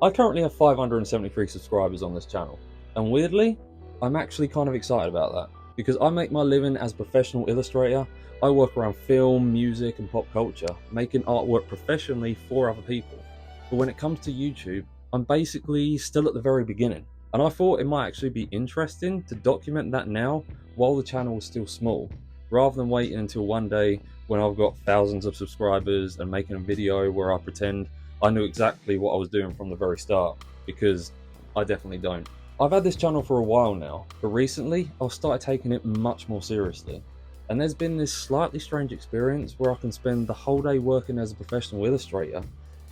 I currently have 573 subscribers on this channel, and weirdly, I'm actually kind of excited about that because I make my living as a professional illustrator. I work around film, music, and pop culture, making artwork professionally for other people. But when it comes to YouTube, I'm basically still at the very beginning, and I thought it might actually be interesting to document that now while the channel is still small, rather than waiting until one day when I've got thousands of subscribers and making a video where I pretend I knew exactly what I was doing from the very start, because I definitely don't. I've had this channel for a while now, but recently I've started taking it much more seriously. And there's been this slightly strange experience where I can spend the whole day working as a professional illustrator,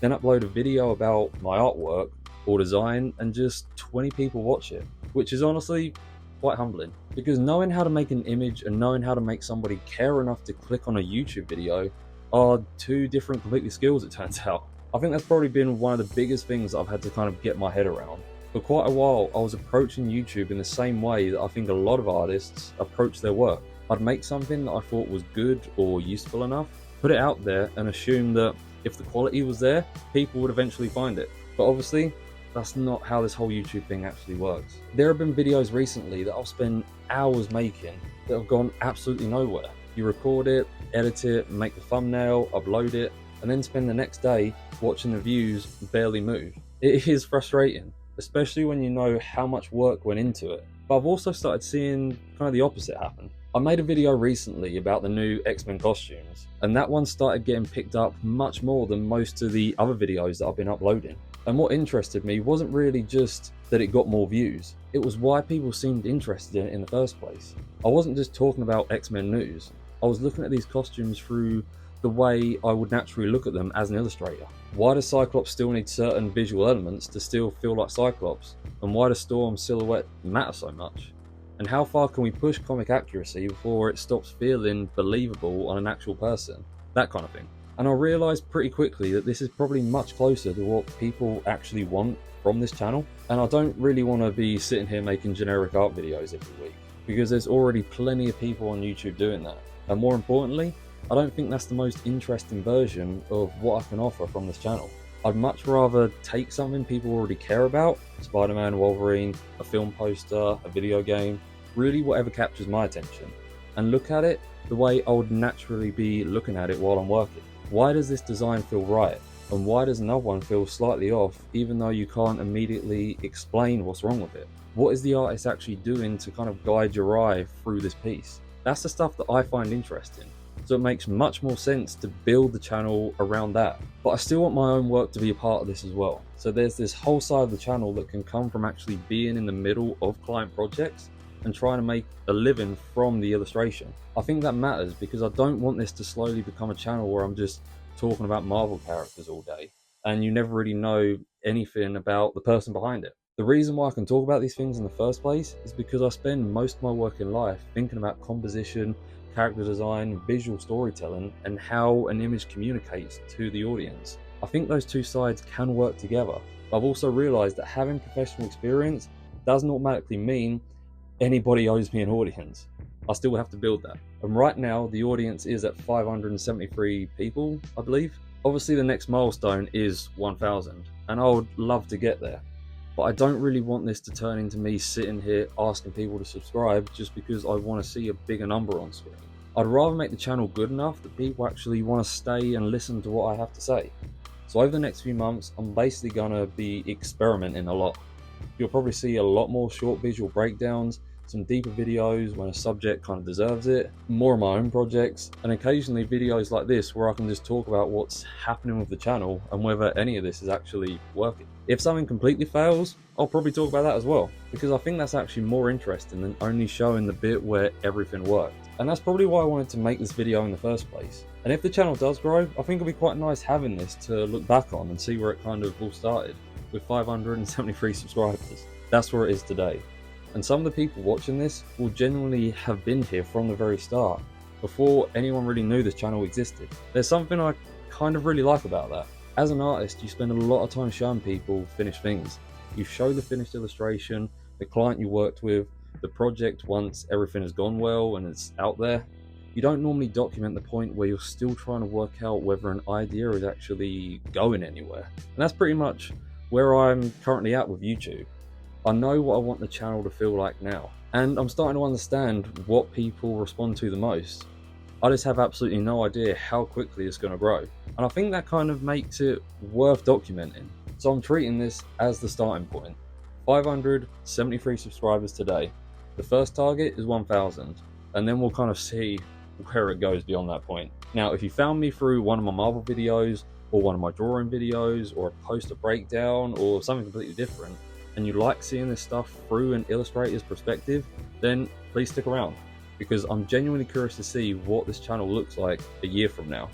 then upload a video about my artwork or design, and just 20 people watch it, which is honestly quite humbling. Because knowing how to make an image and knowing how to make somebody care enough to click on a YouTube video are two different completely skills, it turns out. I think that's probably been one of the biggest things that I've had to kind of get my head around. For quite a while, I was approaching YouTube in the same way that I think a lot of artists approach their work. I'd make something that I thought was good or useful enough, put it out there, and assume that if the quality was there, people would eventually find it. But obviously, that's not how this whole YouTube thing actually works. There have been videos recently that I've spent hours making that have gone absolutely nowhere. You record it, edit it, make the thumbnail, upload it, and then spend the next day watching the views barely move. It is frustrating, especially when you know how much work went into it. But I've also started seeing kind of the opposite happen. I made a video recently about the new X-Men costumes, and that one started getting picked up much more than most of the other videos that I've been uploading. And what interested me wasn't really just that it got more views, it was why people seemed interested in it in the first place. I wasn't just talking about X-Men news, I was looking at these costumes through the way I would naturally look at them as an illustrator. Why does Cyclops still need certain visual elements to still feel like Cyclops? And why does Storm's silhouette matter so much? And how far can we push comic accuracy before it stops feeling believable on an actual person? That kind of thing. And I realised pretty quickly that this is probably much closer to what people actually want from this channel. And I don't really want to be sitting here making generic art videos every week, because there's already plenty of people on YouTube doing that. And more importantly, I don't think that's the most interesting version of what I can offer from this channel. I'd much rather take something people already care about, Spider-Man, Wolverine, a film poster, a video game, really whatever captures my attention, and look at it the way I would naturally be looking at it while I'm working. Why does this design feel right? And why does another one feel slightly off, even though you can't immediately explain what's wrong with it? What is the artist actually doing to kind of guide your eye through this piece? That's the stuff that I find interesting. So it makes much more sense to build the channel around that. But I still want my own work to be a part of this as well. So there's this whole side of the channel that can come from actually being in the middle of client projects and trying to make a living from the illustration. I think that matters because I don't want this to slowly become a channel where I'm just talking about Marvel characters all day and you never really know anything about the person behind it. The reason why I can talk about these things in the first place is because I spend most of my working life thinking about composition, character design, visual storytelling, and how an image communicates to the audience. I think those two sides can work together. But I've also realized that having professional experience doesn't automatically mean anybody owes me an audience. I still have to build that. And right now, the audience is at 573 people, I believe. Obviously, the next milestone is 1,000, and I would love to get there. But I don't really want this to turn into me sitting here asking people to subscribe just because I want to see a bigger number on screen. I'd rather make the channel good enough that people actually want to stay and listen to what I have to say. So over the next few months, I'm basically going to be experimenting a lot. You'll probably see a lot more short visual breakdowns, some deeper videos when a subject kind of deserves it, more of my own projects, and occasionally videos like this where I can just talk about what's happening with the channel and whether any of this is actually working. If something completely fails, I'll probably talk about that as well, because I think that's actually more interesting than only showing the bit where everything worked. And that's probably why I wanted to make this video in the first place. And if the channel does grow, I think it'll be quite nice having this to look back on and see where it kind of all started, with 573 subscribers. That's where it is today. And some of the people watching this will genuinely have been here from the very start, before anyone really knew this channel existed. There's something I kind of really like about that. As an artist, you spend a lot of time showing people finished things. You show the finished illustration, the client you worked with, the project once everything has gone well and it's out there. You don't normally document the point where you're still trying to work out whether an idea is actually going anywhere. And that's pretty much where I'm currently at with YouTube. I know what I want the channel to feel like now, and I'm starting to understand what people respond to the most. I just have absolutely no idea how quickly it's going to grow, and I think that kind of makes it worth documenting. So I'm treating this as the starting point. 573 subscribers today. The first target is 1,000, and then we'll kind of see where it goes beyond that point. Now, if you found me through one of my Marvel videos, or one of my drawing videos, or a poster breakdown, or something completely different, and you like seeing this stuff through an illustrator's perspective, then please stick around, because I'm genuinely curious to see what this channel looks like a year from now.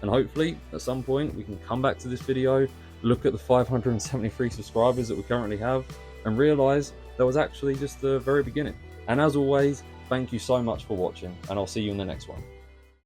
And hopefully, at some point, we can come back to this video, look at the 573 subscribers that we currently have, and realize that was actually just the very beginning. And as always, thank you so much for watching, and I'll see you in the next one.